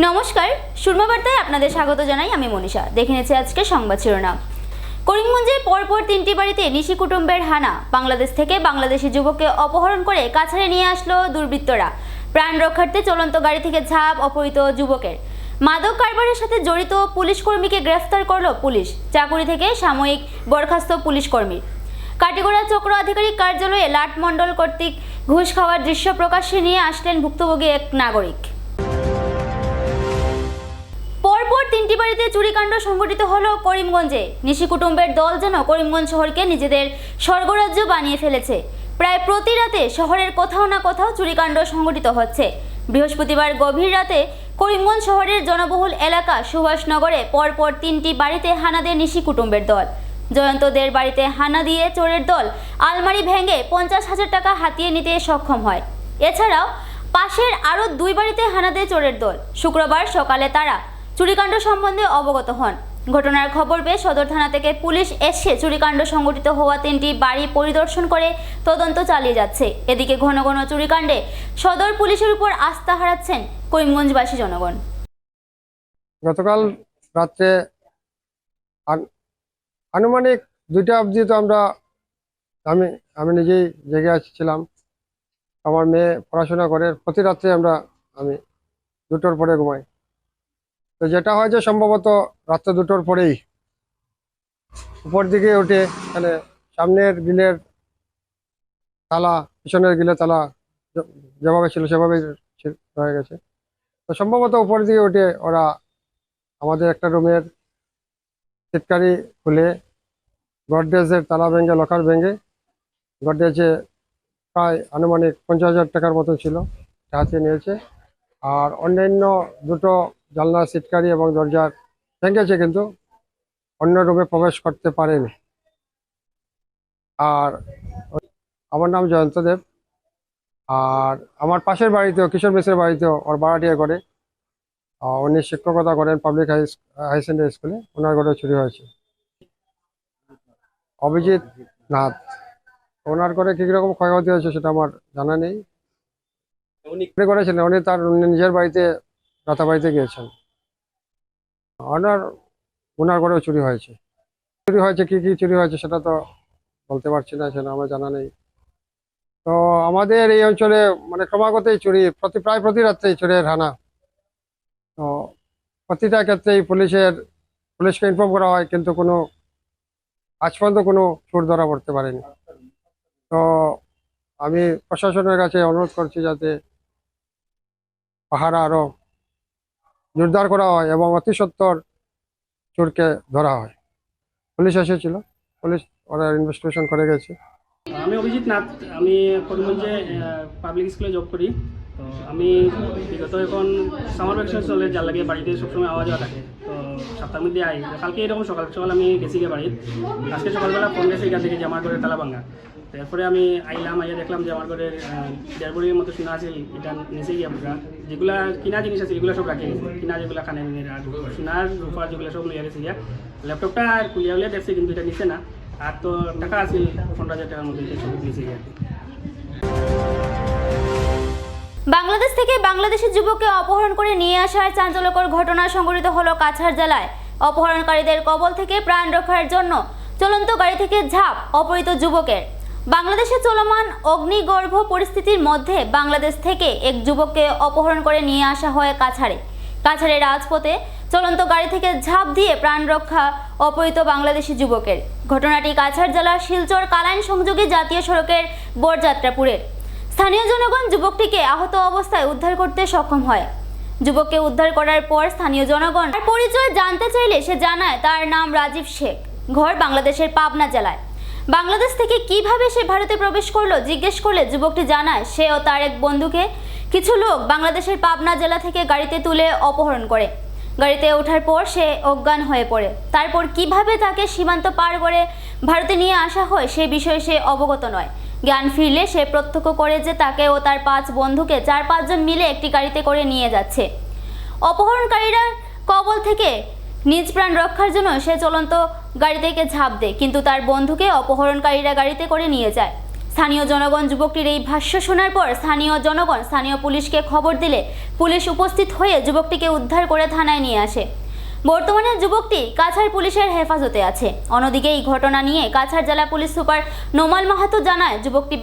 নমস্কার, সুরমা বার্তায় আপনাদের স্বাগত জানাই। আমি মনীষা। দেখে নিচ্ছি আজকে সংবাদ শিরোনাম। করিমগঞ্জে পরপর 3টি বাড়িতে নিশি কুটুম্বের হানা। বাংলাদেশ থেকে বাংলাদেশি যুবককে অপহরণ করে কাছাড়ে নিয়ে আসলো দুর্বৃত্তরা। প্রাণ রক্ষার্থে চলন্ত গাড়ি থেকে ঝাঁপ অপহৃত যুবকের। মাদক কারবারের সাথে জড়িত পুলিশ কর্মীকে গ্রেফতার করল পুলিশ। চাকুরি থেকে সাময়িক বরখাস্ত পুলিশ কর্মী। কাটিগড়া চক্র আধিকারিক কার্যালয়ে লাট মণ্ডল কর্তৃক ঘুষ খাওয়ার দৃশ্য প্রকাশ্যে নিয়ে আসলেন ভুক্তভোগী এক নাগরিক। পরপর 3টি বাড়িতে চুরিকাণ্ড সংঘটিত হলো করিমগঞ্জে। নিশি কুটুম্বের দল যেন করিমগঞ্জ শহরকে নিজেদের স্বর্গরাজ্য বানিয়ে ফেলেছে। প্রায় প্রতি রাতে শহরের কোথাও না কোথাও চুরিকাণ্ড সংঘটিত হচ্ছে। বৃহস্পতিবার গভীর রাতে করিমগঞ্জ শহরের জনবহুল এলাকা সুভাষনগরে পরপর 3টি বাড়িতে হানা দেয় নিশি কুটুম্বের দল। জয়ন্তদের বাড়িতে হানা দিয়ে চোরের দল আলমারি ভেঙে 50,000 টাকা হাতিয়ে নিতে সক্ষম হয়। এছাড়াও পাশের আরও 2 বাড়িতে হানা দেয় চোরের দল। শুক্রবার সকালে তারা চুরিকাণ্ড সম্বন্ধে অবগত হন। ঘটনার খবর পেয়ে সদর থানা থেকে পুলিশ এসে চুরিকাণ্ড সংঘটিত হওয়া 3টি বাড়ি পরিদর্শন করে তদন্ত চালিয়ে যাচ্ছে। এদিকে ঘন ঘন চুরিকাণ্ডে সদর পুলিশের উপর আস্থা হারাচ্ছেন করিমগঞ্জবাসী জনগণ। গতকাল রাত্রে আনুমানিক 2টা অবধি তো আমি নিজেই জেগে আসছিলাম। আমার মেয়ে পড়াশোনা করে, প্রতি রাত্রে আমি 2টোর পরে ঘুমাই। তো যেটা হয় যে সম্ভবত রাত্রে 2টোর পরেই উপর দিকে উঠে মানে সামনের গিলের তালা, পিছনের গিলের তালা যেভাবে ছিল সেভাবেই রয়ে গেছে। তো সম্ভবত উপর দিকে উঠে ওরা আমাদের একটা রুমের চিৎকারি খুলে গডরেজের তালা ভেঙে, লকার ভেঙে, গডরেজে প্রায় আনুমানিক 50,000 টাকার মতো ছিল, হাতিয়ে নিয়েছে। আর অন্যান্য 2টো জানলা সিটকারি এবং দরজা ভেঙেছে, কিন্তু অন্য রুমে প্রবেশ করতে পারেনি। আর আমার নাম জয়ন্ত দেব। আর আমার পাশের বাড়িতেও, কিশোর মিশ্রের বাড়িতেও ওর ভাড়াটিয়া করে, উনি শিক্ষকতা করেন পাবলিক হাই সেকেন্ডারি স্কুলে, ওনার ঘরে চুরি হয়েছে। অভিজিৎ নাথ, ওনার ঘরে কি রকম ক্ষয়ক্ষতি হয়েছে সেটা আমার জানা নেই। উনি করেছিলেন, উনি তার নিজের বাড়িতে রাতা বাড়িতে গিয়েছেন। ওনার ঘরেও চুরি হয়েছে। কি কি চুরি হয়েছে সেটা তো বলতে পারছি না, সেটা আমার জানা নেই। তো আমাদের এই অঞ্চলে মানে ক্রমাগতই চুরি, প্রায় প্রতি রাত্রেই চুরির হানা। তো প্রতিটা ক্ষেত্রেই পুলিশকে ইনফর্ম করা হয়, কিন্তু আজ পর্যন্ত কোনো চোর ধরা পড়তে পারেনি। তো আমি প্রশাসনের কাছে অনুরোধ করছি যাতে পাহারা আরো জোরদার করা হয় এবং অতি সত্বর চোরকে ধরা হয়। পুলিশ এসেছিল, পুলিশ ওরা ইনভেস্টিগেশন করে গেছে। আমি অভিজিৎ নাথ, আমি করিমগঞ্জে পাবলিক স্কুলে জব করি। তো আমি বিগত এখন সামার ভ্যাকেশন চলে, যার লাগে বাড়িতে সবসময় আওয়াজ যাওয়া থাকে। তো সপ্তাহের মধ্যে আই, কালকে এরকম সকাল আমি গেছি গিয়ে বাড়ির। আজকে সকালবেলা ফোন গেছে এখান থেকে যে আমার ঘরের তালা ভাঙা। তারপরে আমি আইলাম, আইয়া দেখলাম যে আমার ঘরের 1.5 বড়ির মতো সোনা আছে, এটা নিচে গিয়ে আমরা যেগুলা কিনা জিনিস আছে এগুলো সব রাখি গেছে, কিনা যেগুলো খানে আর সোনার রূপার যেগুলো সব লইয়া গেছে গিয়া। ল্যাপটপটা আর খুলিয়া উলিয়া দেখছে, কিন্তু এটা নিচে না। আর তো টাকা আছে 15,000 টাকার মধ্যে সব নিচে গিয়ে। বাংলাদেশ থেকে বাংলাদেশি যুবককে অপহরণ করে নিয়ে আসার চাঞ্চল্যকর ঘটনা সংঘটিত হলো কাছাড় জেলায়। অপহরণকারীদের কবল থেকে প্রাণ রক্ষার জন্য চলন্ত গাড়ি থেকে ঝাঁপ অপহৃত যুবকের। বাংলাদেশে চলমান অগ্নিগর্ভ পরিস্থিতির মধ্যে বাংলাদেশ থেকে এক যুবককে অপহরণ করে নিয়ে আসা হয় কাছাড়ে রাজপথে চলন্ত গাড়ি থেকে ঝাঁপ দিয়ে প্রাণ রক্ষা অপহৃত বাংলাদেশি যুবকের। ঘটনাটি কাছাড় জেলার শিলচর কালাইন সংযোগী জাতীয় সড়কের বরযাত্রাপুরের। স্থানীয় জনগণ যুবকটিকে আহত অবস্থায় উদ্ধার করতে সক্ষম হয়। যুবককে উদ্ধার করার পর স্থানীয় জনগণ তার পরিচয় জানতে চাইলে সে জানায় তার নাম রাজীব শেখ, ঘর বাংলাদেশের পাবনা জেলায়। বাংলাদেশ থেকে কিভাবে সে ভারতে প্রবেশ করলো জিজ্ঞেস করলে যুবকটি জানায় সে ও তার এক বন্ধুকে কিছু লোক বাংলাদেশের পাবনা জেলা থেকে গাড়িতে তুলে অপহরণ করে। গাড়িতে ওঠার পর সে অজ্ঞান হয়ে পড়ে। তারপর কিভাবে তাকে সীমান্ত পার করে ভারতে নিয়ে আসা হয় সে বিষয়ে সে অবগত নয়। জ্ঞান ফিরলে সে প্রত্যক্ষ করে যে তাকে ও তার 5 বন্ধুকে 4-5 জন মিলে একটি গাড়িতে করে নিয়ে যাচ্ছে। অপহরণকারীরা কবল থেকে নিজ প্রাণ রক্ষার জন্য সে চলন্ত গাড়ি থেকে ঝাঁপ দেয়, কিন্তু তার বন্ধুকে অপহরণকারীরা গাড়িতে করে নিয়ে যায়। স্থানীয় জনগণ যুবকটির এই ভাষ্য শোনার পর স্থানীয় পুলিশকে খবর দিলে পুলিশ উপস্থিত হয়ে যুবকটিকে উদ্ধার করে থানায় নিয়ে আসে। বর্তমানে যুবকটি কাছাড় পুলিশের হেফাজতে আছে। অন্যদিকে এই ঘটনা নিয়ে কাছাড় জেলা পুলিশ সুপার নোমাল মাহাতো জানায়, যুবকটি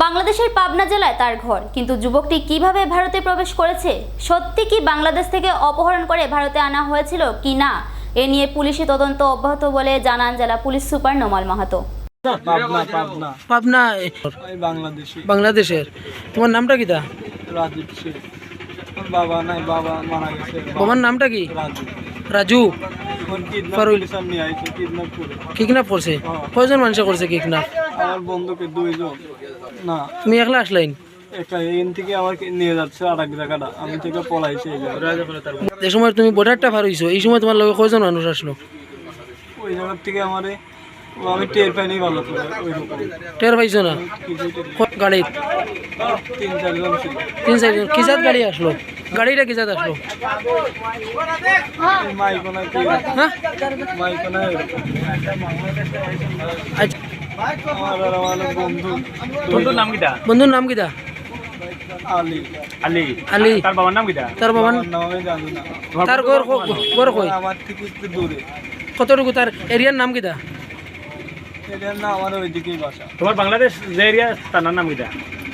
বাংলাদেশের পাবনা জেলায় তার ঘর, কিন্তু যুবকটি কিভাবে ভারতে প্রবেশ করেছে, সত্যি কি বাংলাদেশ থেকে অপহরণ করে ভারতে আনা হয়েছিল কি না, এ নিয়ে পুলিশি তদন্ত অব্যাহত বলে জানান জেলা পুলিশ সুপার নোমাল মাহাতো। পাবনা বাংলাদেশের। তোমার নামটা কিটা? রাজীব শেখ। বাবা নাই, বাবা মারা গেছে। বাবার নামটা কি? রাজু। কিডন্যাপ করছে? কয়জন মানুষ করছে কিডন্যাপ? আমার বন্ধুকে 2 জন। না, তুমি একলা আসলাইন? একটা এখান থেকে আমাকে নিয়ে যাচ্ছে আর এক জায়গাটা, আমি থেকে পলাইছি। যে সময় তুমি বর্ডারটা পার হইছো, এই সময় তোমার লগে কয়জন মানুষ আসলো? ওই জায়গার থেকে আমি টের পাইনি ভালো করে। ওই রকম টের পাইছো না? গাড়ি 3-4 জন ছিল। 3-4 জন। কিজাত গাড়ি আসলো? গাড়িটা কিজাত আসলো? মাইকোনা কি? হ্যাঁ, মাইকোনা। আচ্ছা, আমার বন্ধু। বন্ধুর নাম কিটা? বন্ধুর নাম কিটা? আলী। আলী। আলী। তার বাবার নাম কিটা? তার বাবার নাম আমি জানি না। তার ঘর কই? আমার থেকে একটু দূরে। কতটুকু? তার এরিয়ার নাম কিটা? এটার না আমার ওইদিকেই বাসা। তোমার বাংলাদেশ যে এরিয়া তার নাম কিটা?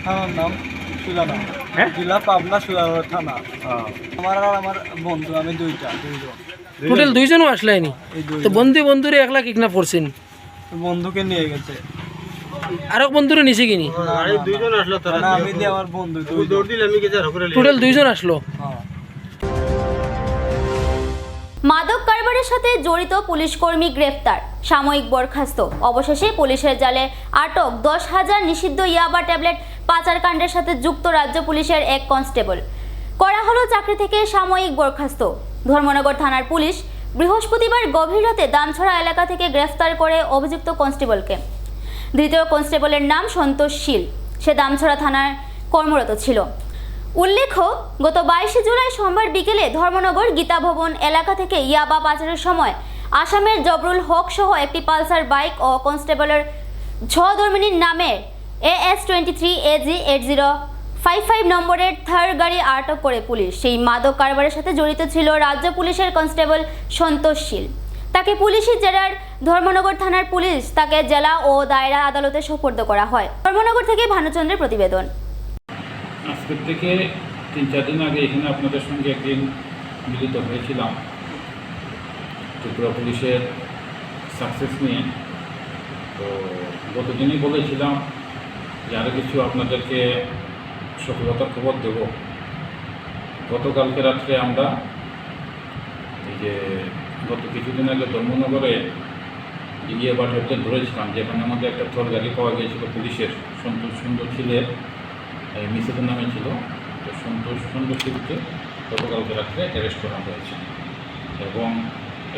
থানার নাম সুজানা। হ্যাঁ? জেলা পাবনা, সুজানা থানা। আমার বন্ধু, আমি 2 জন। টোটাল 2 জনও আসলাইনি? এই 2 তো বন্ধুরে একলা কিডন্যাপ করছেন? বন্ধুকে নিয়ে গেছে। আর এক বন্ধুরে নিছে কিনি? না, আমি দিয়ে আমার বন্ধু টোটাল 2 জন আসলো। হ্যাঁ। মাদক কারবারের সাথে জড়িত পুলিশ কর্মী গ্রেফতার, সাময়িক বরখাস্ত। অবশেষে পুলিশের জালে আটক 10,000 নিষিদ্ধ ইয়াবা ট্যাবলেট পাচারকাণ্ডের সাথে যুক্ত রাজ্য পুলিশের এক কনস্টেবল। করা হলো চাকরি থেকে সাময়িক বরখাস্ত। ধর্মনগর থানার পুলিশ বৃহস্পতিবার গভীর রাতে দামছড়া এলাকা থেকে গ্রেফতার করে অভিযুক্ত কনস্টেবলকে। ধৃত কনস্টেবলের নাম সন্তোষ শীল। সে দামছড়া থানায় কর্মরত ছিল। উল্লেখ্য, গত 22 জুলাই সোমবার বিকেলে ধর্মনগর গীতা ভবন এলাকা থেকে ইয়াবা পাচারের সময় আসামের জবরুল হক সহ একটি পালসার বাইক ও কনস্টেবলের ঝদর্মিনীর নামের AS23 AG 8055 নম্বরের থার গাড়ি আটক করে পুলিশ। সেই মাদক কারবারের সাথে জড়িত ছিল রাজ্য পুলিশের কনস্টেবল সন্তোষ শীল। তাকে পুলিশি জেলার ধর্মনগর থানার পুলিশ তাকে জেলা ও দায়রা আদালতে সোপর্দ করা হয়। ধর্মনগর থেকে ভানুচন্দ্রের প্রতিবেদন। আজকের থেকে 3-4 দিন আগে এখানে আপনাদের সঙ্গে একদিন মিলিত হয়েছিলাম ত্রিপুরা পুলিশের সাকসেস নিয়ে। তো গতদিনই বলেছিলাম যে আরও কিছু আপনাদেরকে সফলতার খবর দেব। গতকালকে রাত্রে আমরা এই যে গত কিছুদিন আগে ধর্মনগরে গিয়ে বাটারতে ধরেছিলাম, যেখানে আমাদের একটা থর গাড়ি পাওয়া গিয়েছিল পুলিশের, সন্তোষ ছিলের মিসেসের নামে ছিল। তো সন্তোষ শীলকে গতকালকে রাত্রে অ্যারেস্ট করা হয়েছে এবং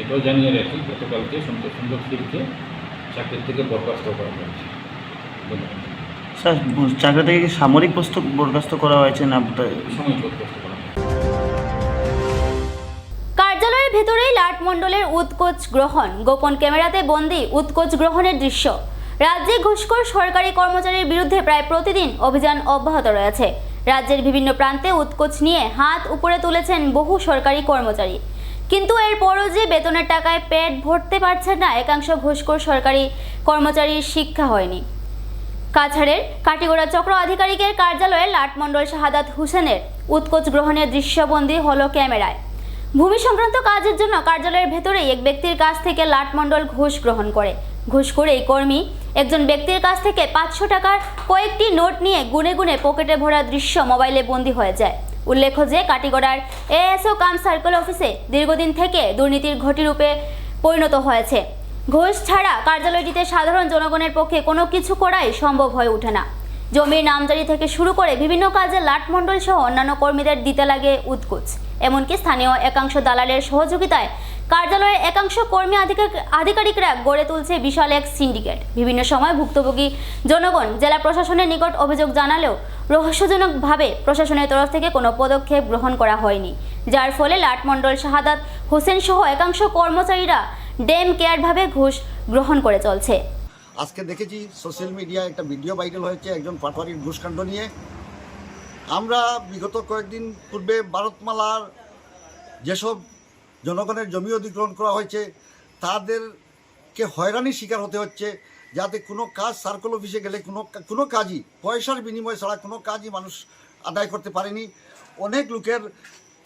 এটাও জানিয়ে রাখি, গতকালকে সন্তোষ শীলকে চাকরির থেকে বরখাস্ত করা হয়েছে। ধন্যবাদ। স্যার, চাকরি থেকে কি সামরিক বরখাস্ত করা হয়েছে না সাময়িক বরখাস্ত করা হয়েছে? কার্যালয়ের ভেতরেই লাটমণ্ডলের উৎকোচ গ্রহণ, গোপন ক্যামেরাতে বন্দী উৎকোচ গ্রহণের দৃশ্য। রাজ্যে ঘুষখোর সরকারি কর্মচারীর বিরুদ্ধে প্রায় প্রতিদিন অভিযান অব্যাহত রয়েছে। রাজ্যের বিভিন্ন প্রান্তে উৎকোচ নিয়ে হাত উপরে তুলেছেন বহু সরকারি কর্মচারী, কিন্তু এরপরও যে বেতনের টাকায় পেট ভরতে পারছেন না একাংশ ঘুষখোর সরকারি কর্মচারীর শিক্ষা হয়নি। কাছাড়ের কাটিগড়া চক্র আধিকারিকের কার্যালয়ে লাটমণ্ডল শাহাদাত হোসেনের উৎকোচ গ্রহণের দৃশ্যবন্দী হলো ক্যামেরায়। ভূমি সংক্রান্ত কাজের জন্য কার্যালয়ের ভেতরেই এক ব্যক্তির কাছ থেকে লাটমণ্ডল ঘুষ গ্রহণ করে। ঘুষ করে এই কর্মী একজন ব্যক্তির কাছ থেকে 500 টাকার কয়েকটি নোট নিয়ে গুনে গুনে পকেটে ভরা দৃশ্য মোবাইলে বন্দী হয়ে যায়। উল্লেখ্য যে কাটিগড়ার ASO কাম সার্কেল অফিসে দীর্ঘদিন থেকে দুর্নীতির ঘটিরূপে পরিণত হয়েছে। ঘুষ ছাড়া কার্যালয়টিতে সাধারণ জনগণের পক্ষে কোনো কিছু করাই সম্ভব হয়ে ওঠে না। জমির নামজারি থেকে শুরু করে বিভিন্ন কাজে লাটমণ্ডল সহ অন্যান্য কর্মীদের দিতে লাগে উৎকোচ। এমনকি স্থানীয় একাংশ দালালের সহযোগিতায় কার্যালয়ের একাংশ কর্মী আধিকারিকরা গড়ে তুলছে বিশাল এক সিন্ডিকেট। বিভিন্ন সময় ভুক্তভোগী জনগণ জেলা প্রশাসনের নিকট অভিযোগ জানালেও রহস্যজনকভাবে প্রশাসনের তরফ থেকে কোনো পদক্ষেপ গ্রহণ করা হয়নি, যার ফলে লাটমণ্ডল শাহাদাত হোসেন সহ একাংশ কর্মচারীরা ডেম কেয়ারভাবে ঘুষ গ্রহণ করে চলছে। আজকে দেখেছি সোশ্যাল মিডিয়ায় একটা ভিডিও ভাইরাল হয়েছে একজন পাটোয়ারির ঘুষকাণ্ড নিয়ে। আমরা বিগত কয়েকদিন পূর্বে ভারতমালার যেসব জনগণের জমি অধিগ্রহণ করা হয়েছে তাদেরকে হয়রানির শিকার হতে হচ্ছে, যাতে কোনো কাজ সার্কেল অফিসে গেলে কোনো কাজই পয়সার বিনিময়ে ছাড়া কোনো কাজই মানুষ আদায় করতে পারেনি। অনেক লোকের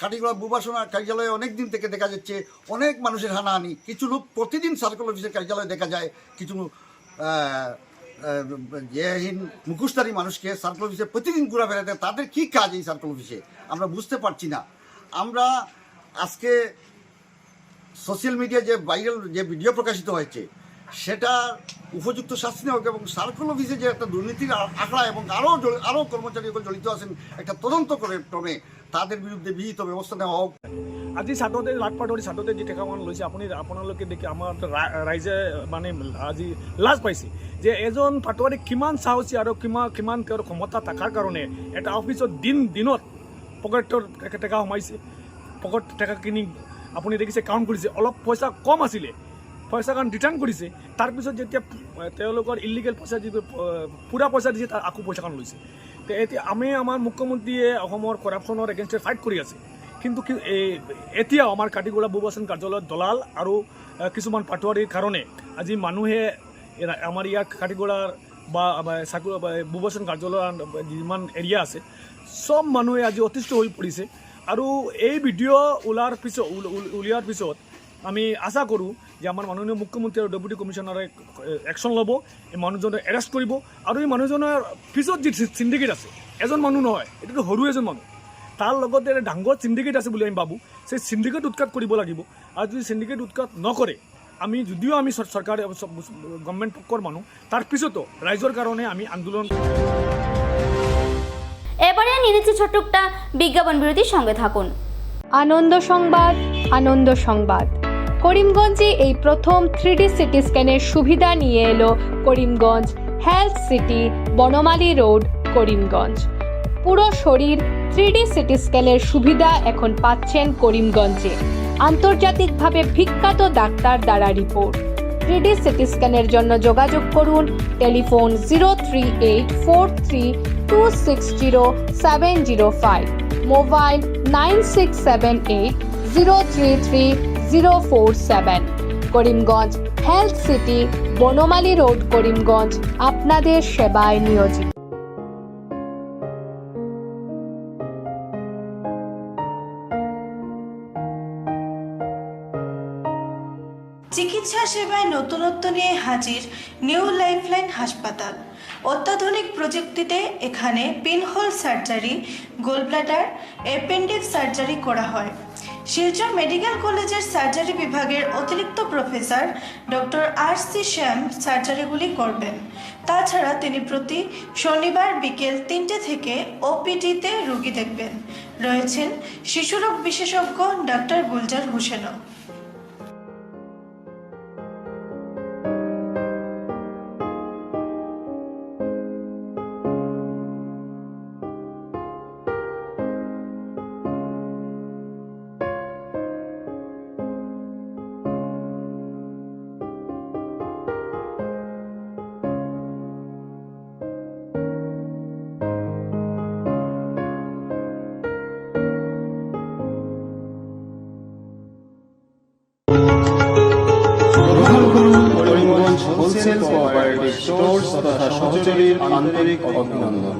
কাটিগড়া ভূবাসনা কার্যালয়ে অনেক দিন থেকে দেখা যাচ্ছে অনেক মানুষের হানাহানি। কিছু লোক প্রতিদিন সার্কেল অফিসের কার্যালয়ে দেখা যায়, কিছু যেহীন মুখোশধারী মানুষকে সার্কেল অফিসে প্রতিদিন ঘোরাফেরা দেয়। তাদের কী কাজ এই সার্কেল অফিসে আমরা বুঝতে পারছি না। আমরা আজকে সোশ্যাল মিডিয়ায় যে ভাইরাল যে ভিডিও প্রকাশিত হয়েছে সেটা উপযুক্ত শাস্তি নেওয়া এবং সার্কেল অফিসে যে একটা দুর্নীতির আখড়া এবং আরও কর্মচারীগুলো জড়িত আছেন একটা তদন্ত করে ক্রমে তাদের বিরুদ্ধে বিহিত ব্যবস্থা নেওয়া হোক। আজি ছাত্ৰতে লাটপাটৰি ছাত্ৰতে যি টেকামান লৈছে আপোনালোকে দেখি আমাৰ ৰাইজে মানে আজি লাজ পাইছে যে এজন পাটোৱাৰী কিমান সাহসী আৰু কিমান তেওঁৰ ক্ষমতা থকাৰ কাৰণে এটা অফিচত দিনত পকেটৰ টেকা সোমাইছে, পকেট টেকাখিনি আপুনি দেখিছে কাউণ্ট কৰিছে, অলপ পইচা কম আছিলে, পইচাখন ৰিটাৰ্ণ কৰিছে, তাৰপিছত যেতিয়া তেওঁলোকৰ ইলিগেল পইচা যিটো পূৰা পইচা দিছে তাৰ আকৌ পইচাখন লৈছে। তো এতিয়া আমি আমাৰ মুখ্যমন্ত্ৰীয়ে অসমৰ কৰাপশ্যনৰ এগেইনষ্টে ফাইট কৰি আছে, কিন্তু এতিয়াও আমাৰ কাটিগড়া ভূবাসন কাৰ্যালয়ত দলাল আৰু কিছুমান পাটোৱাৰীৰ কাৰণে আজি মানুহে আমাৰ ইয়াৰ কাটিগড়াৰ বা ভূবাসন কাৰ্যালয়ৰ যিমান এৰিয়া আছে সব মানুহে আজি অতিষ্ঠ হৈ পৰিছে। আৰু এই ভিডিঅ' উলিওৱাৰ পিছত আমি আশা কৰোঁ যে আমাৰ মাননীয় মুখ্যমন্ত্ৰী আৰু ডেপুটি কমিশ্যনাৰে একশ্যন ল'ব, এই মানুহজনক এৰেষ্ট কৰিব। আৰু এই মানুহজনৰ পিছত যি চিণ্ডিকেট আছে, এজন মানুহ নহয়, এইটোতো সৰু এজন মানুহ, তাৰ লগতে এটা ডাঙৰ চিণ্ডিকেট আছে বুলি আমি ভাবোঁ। সেই চিণ্ডিকেট উৎখাত কৰিব লাগিব। আৰু যদি চিণ্ডিকেট উৎখাত নকৰে, যদিও আমি চৰকাৰে গভৰ্ণমেণ্ট পক্ষৰ মানুহ, তাৰ পিছতো ৰাইজৰ কাৰণে আমি আন্দোলন। এবারে নিয়ে নিচ্ছি ছোট্ট একটা বিজ্ঞাপন বিরতির সঙ্গে থাকুন। আনন্দ সংবাদ করিমগঞ্জে এই প্রথম 3D সিটি স্ক্যানের সুবিধা নিয়ে এলো Karimganj health city, Banamali road, Karimganj. পুরো শরীর 3D সিটি স্ক্যানের সুবিধা এখন পাচ্ছেন করিমগঞ্জে। আন্তর্জাতিকভাবে বিখ্যাত ডাক্তার দ্বারা রিপোর্ট। 3D সিটি স্ক্যানের জন্য যোগাযোগ করুন telephone 03843260705, mobile 9678033047। Karimganj health city, Banamali road, Karimganj আপনাদের সেবায় নিয়োজিত। চিকিৎসা সেবায় নতুনত্ব নিয়ে হাজির নিউ লাইফলাইন হাসপাতাল। অত্যাধুনিক প্রযুক্তিতে এখানে pinhole surgery, gallbladder, appendix surgery করা হয়। শিলচর মেডিকেল কলেজের সার্জারি বিভাগের অতিরিক্ত প্রফেসর ডক্টর RC শ্যাম সার্জারিগুলি করবেন। তাছাড়া তিনি প্রতি শনিবার বিকেল 3টে থেকে OPD-তে রোগী দেখবেন। রয়েছেন শিশুরোগ বিশেষজ্ঞ ডক্টর গুলজার হোসেনও। হোলসেল কোঅপারেটিভ স্টোর্স তথা সহযোগীর আন্তরিক অভিনন্দন।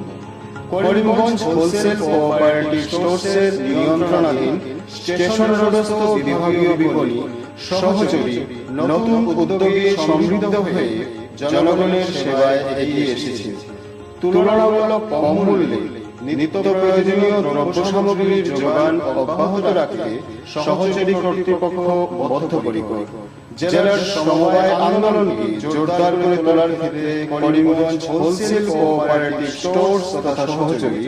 করিমগঞ্জ হোলসেল কোঅপারেটিভ স্টোর্সের নিয়ন্ত্রণাধীন স্টেশন রোডস্থ বিভাগীয় বিপণী সহযোগী নতুন উদ্যোগে সমৃদ্ধ হয়ে জনগণের সেবায় এগিয়ে এসেছে। তুলনামূলক কম মূল্যে নিত্য প্রয়োজনীয় দ্রব্য সামগ্রীর যোগান অব্যাহত রাখতে সহযোগী কর্তৃপক্ষ বদ্ধপরিকর। জেলার সমবায় আন্দোলনকে জোরদার করে তোলার ক্ষেত্রে করিমগঞ্জ হোলসেল কোঅপারেটিভ স্টোর্স তথা সহযোগী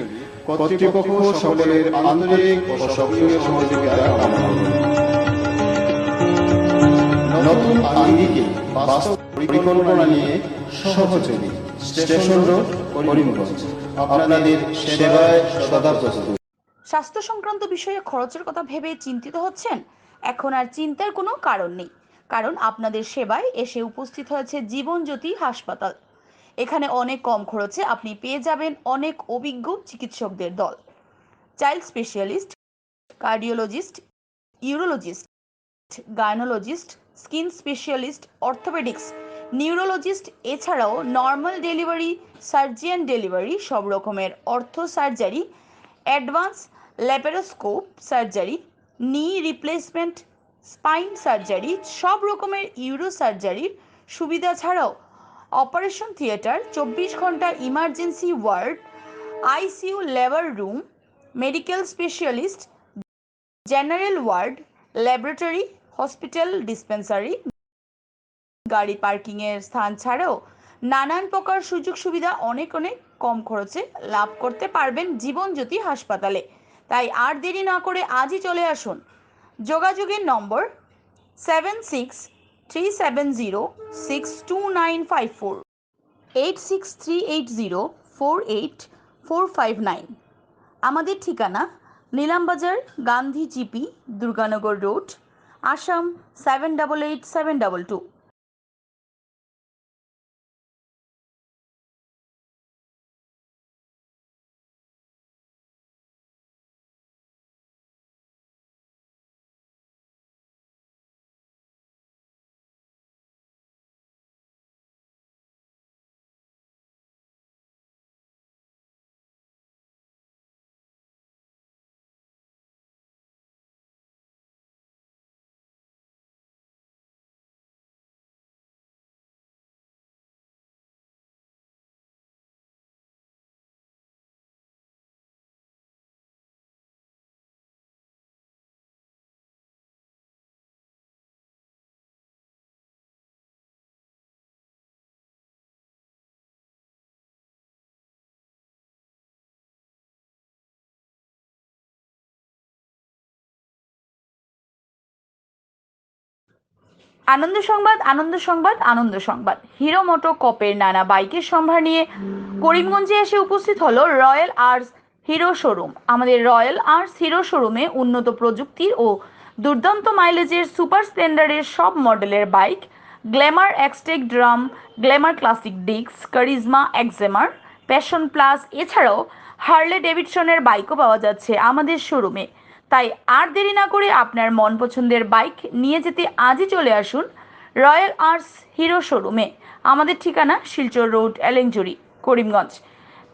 কর্তৃপক্ষ সকলের আন্তরিক ও সক্রিয় সহযোগিতা কামনা করে। নতুন আঙ্গিকে বাস্তব পরিকল্পনা নিয়ে সহযোগী স্টেশন রোড, করিমগঞ্জ আপনাদের সেবায় সদা প্রস্তুত। স্বাস্থ্য সংক্রান্ত বিষয়ে খরচের কথা ভেবে চিন্তিত হচ্ছেন? এখন আর চিন্তার কোনো কারণ নেই। কারণ আপনাদের সেবায় এসে উপস্থিত হয়েছে জীবনজ্যোতি হাসপাতাল। এখানে অনেক কম খরচে আপনি পেয়ে যাবেন অনেক অভিজ্ঞ চিকিৎসকদের দল। Child specialist, cardiologist, urologist, gynaecologist, skin specialist, orthopaedics, neurologist, এছাড়াও নর্মাল ডেলিভারি, সার্জিয়ান ডেলিভারি, সব রকমের ortho surgery, advance laparoscope surgery, knee replacement, spine surgery, সব রকমের ইউরো সার্জারির সুবিধা ছাড়াও অপারেশন থিয়েটার, 24 ঘন্টা emergency ward, ICU labour room, medical specialist, general ward, laboratory, hospital dispensary, গাড়ি পার্কিংয়ের স্থান ছাড়াও নানান প্রকার সুযোগ সুবিধা অনেক কম খরচে লাভ করতে পারবেন জীবনজ্যোতি হাসপাতালে। তাই আর দেরি না করে আজই চলে আসুন। যোগাযোগের নম্বর 7637062954, 8638048459। আমাদের ঠিকানা নীলামবাজার, গান্ধী জিপি, দুর্গানগর রোড, আসাম 788722। আনন্দ সংবাদ, আনন্দ সংবাদ, আনন্দ সংবাদ। হিরো মোটোকপের নানা বাইকের সম্ভার নিয়ে করিমগঞ্জে এসে উপস্থিত হলো রয়্যাল আর্টস হিরো শোরুম। আমাদের রয়্যাল আর্টস হিরো শোরুমে উন্নত প্রযুক্তির ও দুর্দান্ত মাইলেজের সুপার স্প্লেন্ডারের সব মডেলের bike, glamour Xtec drum, glamour classic disc, Karizma XMR, passion plus, এছাড়াও হার্লে ডেভিডসনের বাইকও পাওয়া যাচ্ছে আমাদের শোরুমে। তাই আর দেরি না করে আপনার মন পছন্দের বাইক নিয়ে যেতে আজই চলে আসুন রয়্যাল আর্টস হিরো শোরুমে। আমাদের ঠিকানা শিলচর রোড, এলেঞ্জুরি, করিমগঞ্জ।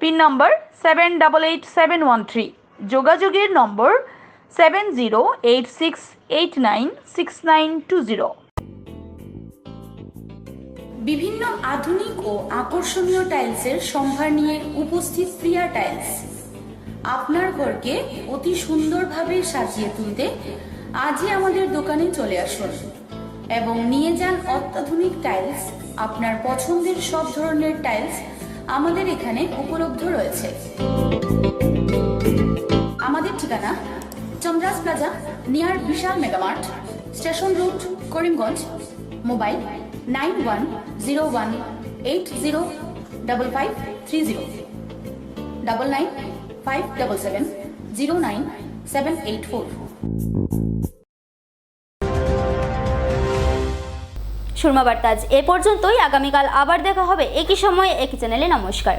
পিন নম্বর 788713। যোগাযোগের নম্বর 7086896920। বিভিন্ন আধুনিক ও আকর্ষণীয় টাইলসের সম্ভার নিয়ে উপস্থিত প্রিয়া টাইলস। আপনার ঘরকে অতি সুন্দরভাবে সাজিয়ে তুলতে আজই আমাদের দোকানে চলে আসুন এবং নিয়ে যান অত্যাধুনিক টাইলস। আপনার পছন্দের সব ধরনের টাইলস আমাদের এখানে উপলব্ধ রয়েছে। আমাদের ঠিকানা Chandras plaza, near Vishal megamart, station road, Karimganj. Mobile 9101805530, 9957709784। Surma Barta আজ এ পর্যন্তই। আগামীকাল আবার দেখা হবে একই সময়ে একই চ্যানেলে। নমস্কার।